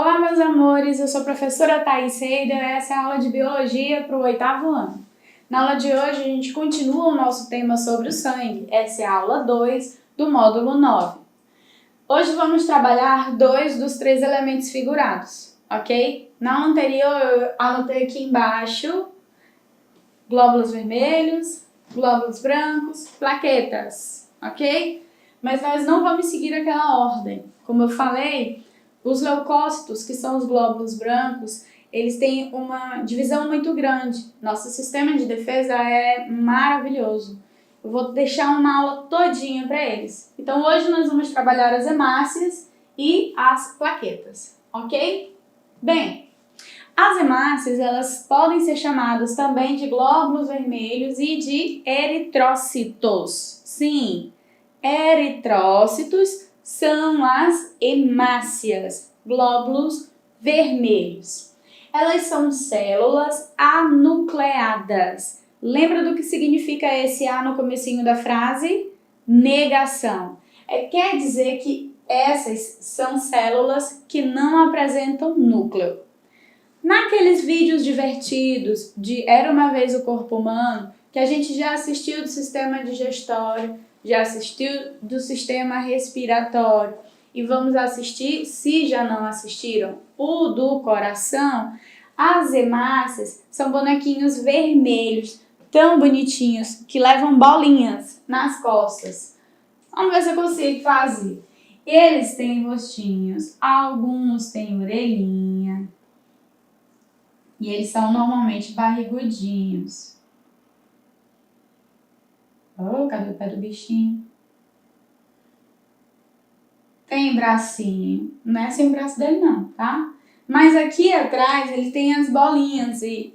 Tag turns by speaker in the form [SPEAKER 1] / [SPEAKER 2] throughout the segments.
[SPEAKER 1] Olá, meus amores, eu sou a professora Thaís Reider, essa é a aula de Biologia para o 8º ano. Na aula de hoje, a gente continua o nosso tema sobre o sangue, essa é a aula 2 do módulo 9. Hoje vamos trabalhar 2 dos 3 elementos figurados, ok? Na aula anterior, eu anotei aqui embaixo glóbulos vermelhos, glóbulos brancos, plaquetas, ok? Mas nós não vamos seguir aquela ordem. Como eu falei, os leucócitos, que são os glóbulos brancos, eles têm uma divisão muito grande. Nosso sistema de defesa é maravilhoso. Eu vou deixar uma aula todinha para eles. Então hoje nós vamos trabalhar as hemácias e as plaquetas, ok? Bem, as hemácias, elas podem ser chamadas também de glóbulos vermelhos e de eritrócitos. Sim, eritrócitos são as hemácias, glóbulos vermelhos. Elas são células anucleadas. Lembra do que significa esse A no comecinho da frase? Negação. Quer dizer que essas são células que não apresentam núcleo. Naqueles vídeos divertidos de Era Uma Vez o Corpo Humano, que a gente já assistiu do sistema digestório, já assistiu do sistema respiratório e vamos assistir, se já não assistiram, o do coração, as hemácias são bonequinhos vermelhos, tão bonitinhos, que levam bolinhas nas costas. Vamos ver se eu consigo fazer. Eles têm rostinhos, alguns têm orelhinha e eles são normalmente barrigudinhos. Oh, cadê o pé do bichinho? Tem bracinho. Não é sem o braço dele não, tá? Mas aqui atrás ele tem as bolinhas e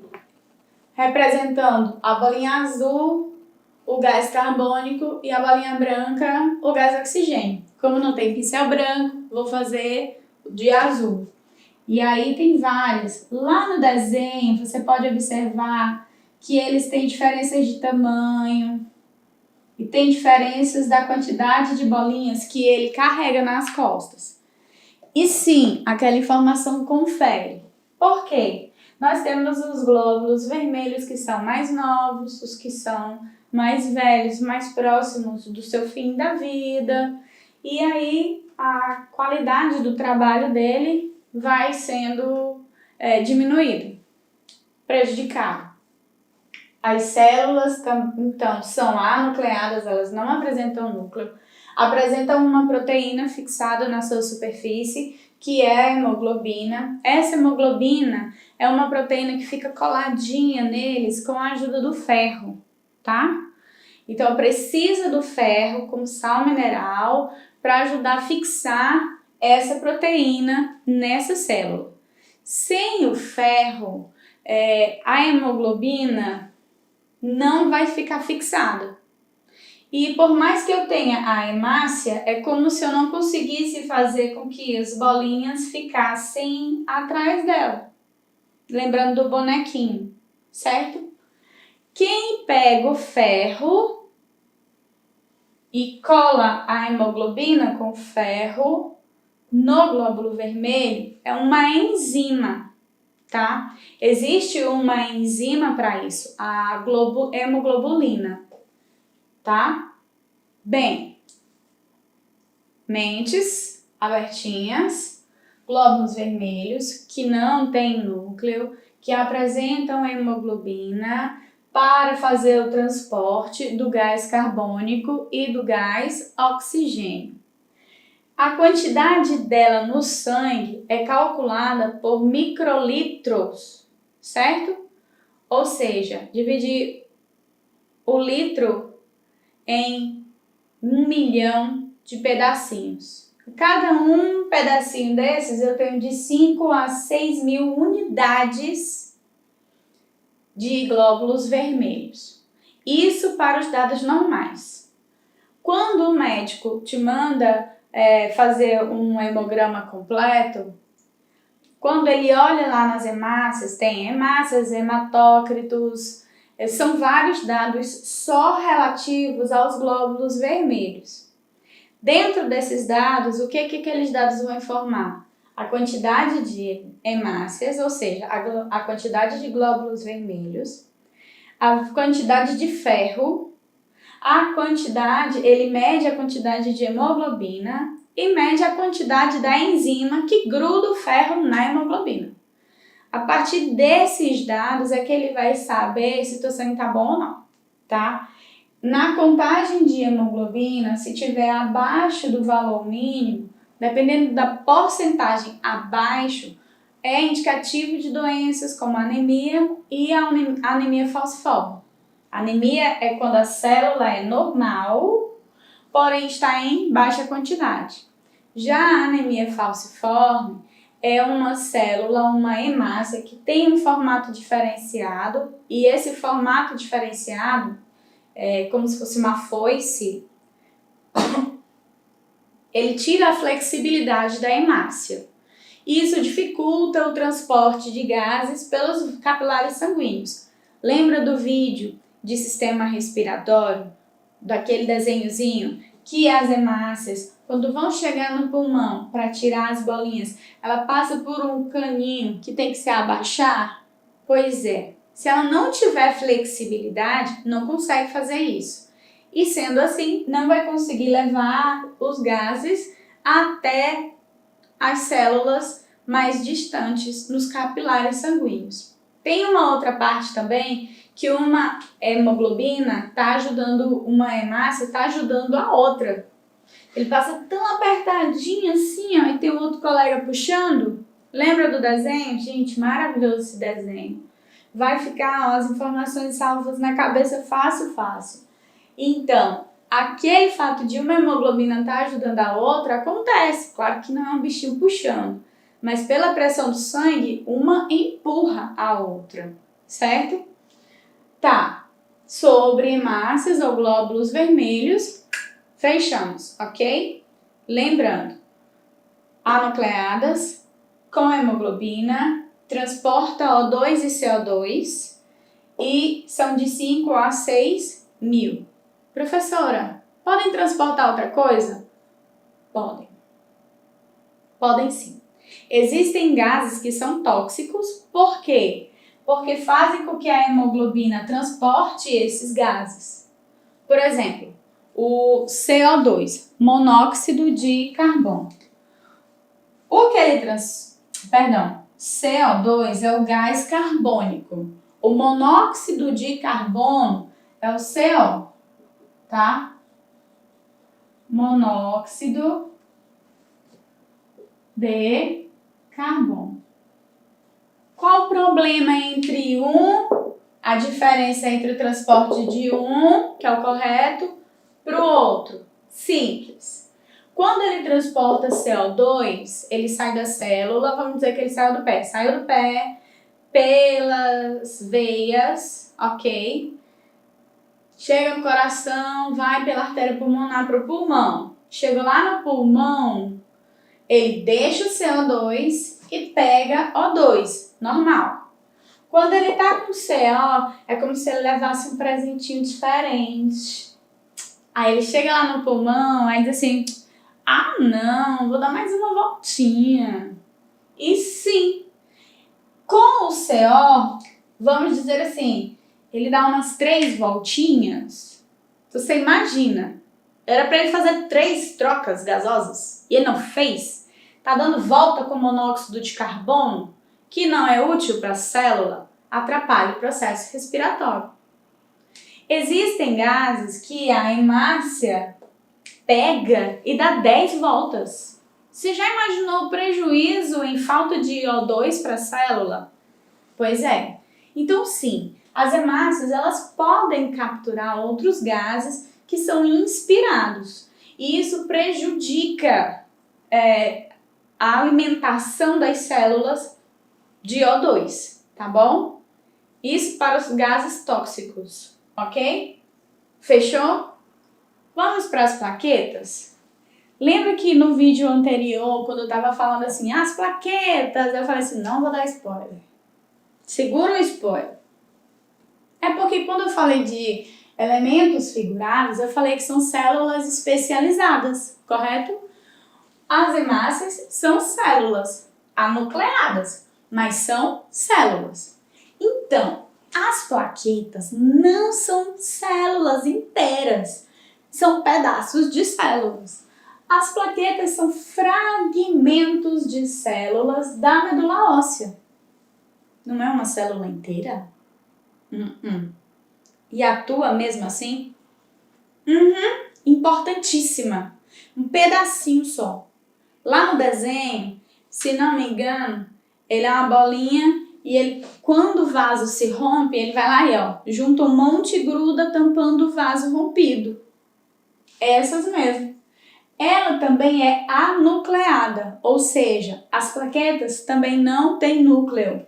[SPEAKER 1] representando a bolinha azul, o gás carbônico e a bolinha branca, o gás oxigênio. Como não tem pincel branco, vou fazer de azul. E aí tem várias. Lá no desenho você pode observar que eles têm diferenças de tamanho. E tem diferenças da quantidade de bolinhas que ele carrega nas costas. E sim, aquela informação confere. Por quê? Nós temos os glóbulos vermelhos que são mais novos, os que são mais velhos, mais próximos do seu fim da vida. E aí a qualidade do trabalho dele vai sendo diminuída, prejudicada. As células, então, são anucleadas, elas não apresentam núcleo, apresentam uma proteína fixada na sua superfície, que é a hemoglobina. Essa hemoglobina é uma proteína que fica coladinha neles com a ajuda do ferro, tá? Então, precisa do ferro como sal mineral para ajudar a fixar essa proteína nessa célula. Sem o ferro, a hemoglobina não vai ficar fixada. E por mais que eu tenha a hemácia, é como se eu não conseguisse fazer com que as bolinhas ficassem atrás dela. Lembrando do bonequinho, certo? Quem pega o ferro e cola a hemoglobina com ferro no glóbulo vermelho é uma enzima. Tá? Existe uma enzima para isso, a hemoglobulina, tá? Bem, mentes abertinhas, glóbulos vermelhos que não têm núcleo, que apresentam hemoglobina para fazer o transporte do gás carbônico e do gás oxigênio. A quantidade dela no sangue é calculada por microlitros, certo? Ou seja, dividir o litro em 1 milhão de pedacinhos. Cada um pedacinho desses eu tenho de 5 a 6 mil unidades de glóbulos vermelhos. Isso para os dados normais. Quando o médico te manda fazer um hemograma completo, quando ele olha lá nas hemácias, tem hemácias, hematócritos, são vários dados só relativos aos glóbulos vermelhos. Dentro desses dados, o que aqueles dados vão informar? a quantidade de hemácias, ou seja, a quantidade de glóbulos vermelhos, a quantidade de ferro, ele mede a quantidade de hemoglobina e mede a quantidade da enzima que gruda o ferro na hemoglobina. A partir desses dados é que ele vai saber se o teu sangue está bom ou não, tá? Na contagem de hemoglobina, se tiver abaixo do valor mínimo, dependendo da porcentagem abaixo, é indicativo de doenças como anemia e a anemia falciforme. Anemia é quando a célula é normal, porém está em baixa quantidade. Já a anemia falciforme é uma célula, uma hemácia que tem um formato diferenciado e esse formato diferenciado é como se fosse uma foice, ele tira a flexibilidade da hemácia. Isso dificulta o transporte de gases pelos capilares sanguíneos. Lembra do vídeo de sistema respiratório, daquele desenhozinho, que as hemácias, quando vão chegar no pulmão para tirar as bolinhas, ela passa por um caninho que tem que se abaixar? Pois é, se ela não tiver flexibilidade, não consegue fazer isso. E sendo assim, não vai conseguir levar os gases até as células mais distantes nos capilares sanguíneos. Tem uma outra parte também que uma hemoglobina está ajudando, uma hemácia está ajudando a outra. Ele passa tão apertadinho assim, ó, e tem um outro colega puxando. Lembra do desenho? Gente, maravilhoso esse desenho. Vai ficar, ó, as informações salvas na cabeça fácil. Então, aquele fato de uma hemoglobina estar ajudando a outra acontece. Claro que não é um bichinho puxando, mas pela pressão do sangue, uma empurra a outra, certo? Tá, sobre hemácias ou glóbulos vermelhos, fechamos, ok? Lembrando, anucleadas com hemoglobina, transporta O2 e CO2 e são de 5 a 6 mil. Professora, podem transportar outra coisa? Podem. Podem sim. Existem gases que são tóxicos, por quê? Porque fazem com que a hemoglobina transporte esses gases. Por exemplo, o CO2, monóxido de carbono. CO2 é o gás carbônico. O monóxido de carbono é o CO, tá? Monóxido de carbono. Qual o problema entre a diferença entre o transporte de que é o correto, para o outro? Simples. Quando ele transporta CO2, ele sai da célula, vamos dizer que ele saiu do pé. Saiu do pé pelas veias, ok? Chega no coração, vai pela artéria pulmonar para o pulmão. Chega lá no pulmão, ele deixa o CO2 e pega O2, normal. Quando ele tá com CO, é como se ele levasse um presentinho diferente. Aí ele chega lá no pulmão, aí diz assim, ah não, vou dar mais uma voltinha. E sim, com o CO, vamos dizer assim, ele dá umas 3 voltinhas. Você imagina, era para ele fazer 3 trocas gasosas e ele não fez. Tá dando volta com monóxido de carbono, que não é útil para a célula, atrapalha o processo respiratório. Existem gases que a hemácia pega e dá 10 voltas. Você já imaginou o prejuízo em falta de O2 para a célula? Pois é. Então sim, as hemácias elas podem capturar outros gases que são inspirados. E isso prejudica a alimentação das células de O2, tá bom? Isso para os gases tóxicos, ok? Fechou? Vamos para as plaquetas? Lembra que no vídeo anterior, quando eu estava falando assim, as plaquetas, eu falei assim, não vou dar spoiler. Segura o spoiler. É porque quando eu falei de elementos figurados, eu falei que são células especializadas, correto? As hemácias são células anucleadas, mas são células. Então, as plaquetas não são células inteiras, são pedaços de células. As plaquetas são fragmentos de células da medula óssea. Não é uma célula inteira? E atua mesmo assim? Importantíssima. Um pedacinho só. Lá no desenho, se não me engano, ele é uma bolinha e ele, quando o vaso se rompe, ele vai lá e ó, junta um monte e gruda tampando o vaso rompido. Essas mesmo. Ela também é anucleada, ou seja, as plaquetas também não têm núcleo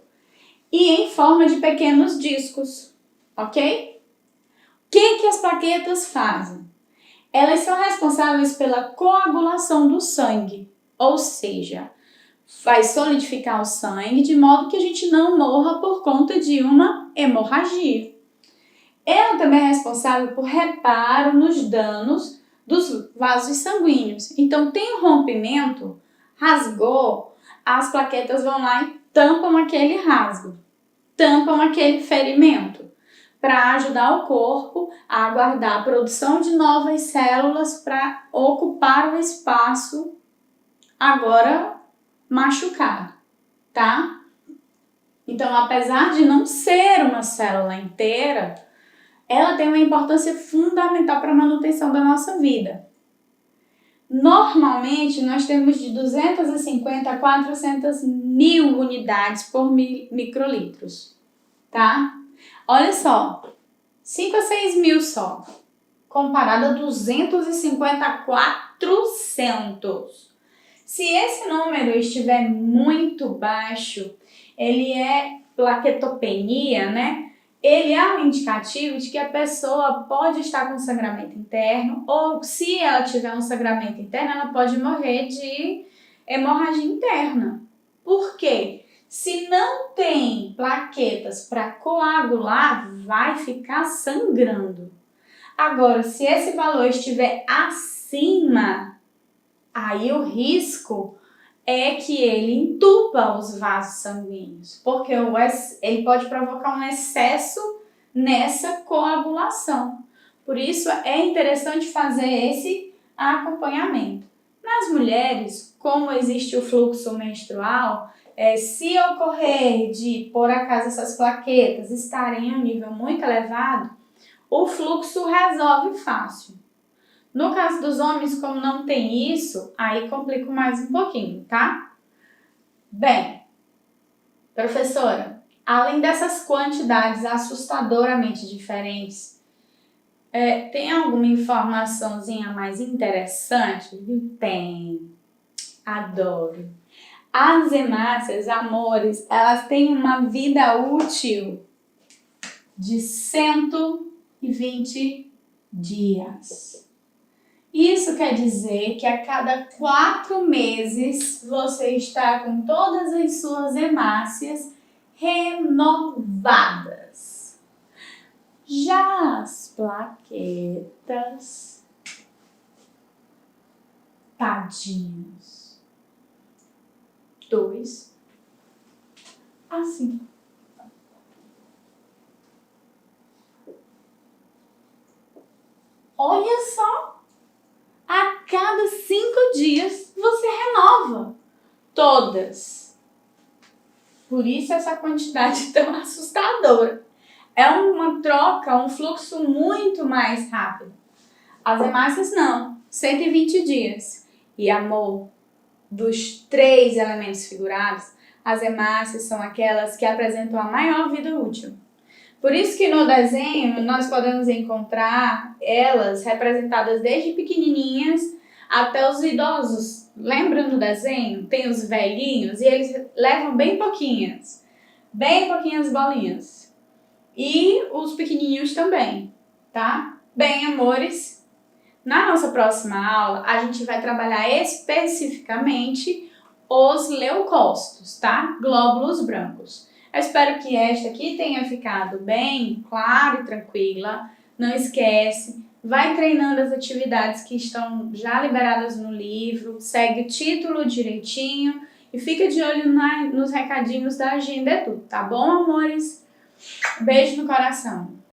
[SPEAKER 1] e em forma de pequenos discos, ok? O que as plaquetas fazem? Elas são responsáveis pela coagulação do sangue, ou seja, vai solidificar o sangue de modo que a gente não morra por conta de uma hemorragia. Ela também é responsável por reparo nos danos dos vasos sanguíneos. Então, tem um rompimento, rasgou, as plaquetas vão lá e tampam aquele rasgo, tampam aquele ferimento, para ajudar o corpo a aguardar a produção de novas células para ocupar o espaço agora machucado, tá? Então, apesar de não ser uma célula inteira, ela tem uma importância fundamental para a manutenção da nossa vida. Normalmente, nós temos de 250 a 400 mil unidades por microlitros, tá? Olha só, 5 a 6 mil só, comparado a 250 a 400. Se esse número estiver muito baixo, ele é plaquetopenia, né? Ele é um indicativo de que a pessoa pode estar com sangramento interno ou, se ela tiver um sangramento interno, ela pode morrer de hemorragia interna. Por quê? Se não tem plaquetas para coagular, vai ficar sangrando. Agora, se esse valor estiver acima, aí o risco é que ele entupa os vasos sanguíneos, porque ele pode provocar um excesso nessa coagulação. Por isso é interessante fazer esse acompanhamento. Nas mulheres, como existe o fluxo menstrual, se ocorrer de, por acaso, essas plaquetas estarem em um nível muito elevado, o fluxo resolve fácil. No caso dos homens, como não tem isso, aí complica mais um pouquinho, tá? Bem, professora, além dessas quantidades assustadoramente diferentes, tem alguma informaçãozinha mais interessante? Tem. Adoro. As hemácias, amores, elas têm uma vida útil de 120 dias. Isso quer dizer que a cada 4 meses você está com todas as suas hemácias renovadas. Já as plaquetas, tadinhos, 2 a 5. Olha só! A cada 5 dias você renova todas. Por isso essa quantidade tão assustadora. É uma troca, um fluxo muito mais rápido. As hemácias não, 120 dias. E amor, dos 3 elementos figurados, as hemácias são aquelas que apresentam a maior vida útil. Por isso que no desenho nós podemos encontrar elas representadas desde pequenininhas até os idosos. Lembra no desenho? Tem os velhinhos e eles levam bem pouquinhas bolinhas. E os pequenininhos também, tá? Bem, amores, na nossa próxima aula a gente vai trabalhar especificamente os leucócitos, tá? Glóbulos brancos. Eu espero que esta aqui tenha ficado bem clara e tranquila. Não esquece, vai treinando as atividades que estão já liberadas no livro, segue o título direitinho e fica de olho nos recadinhos da Agenda Edu, tá bom, amores? Beijo no coração.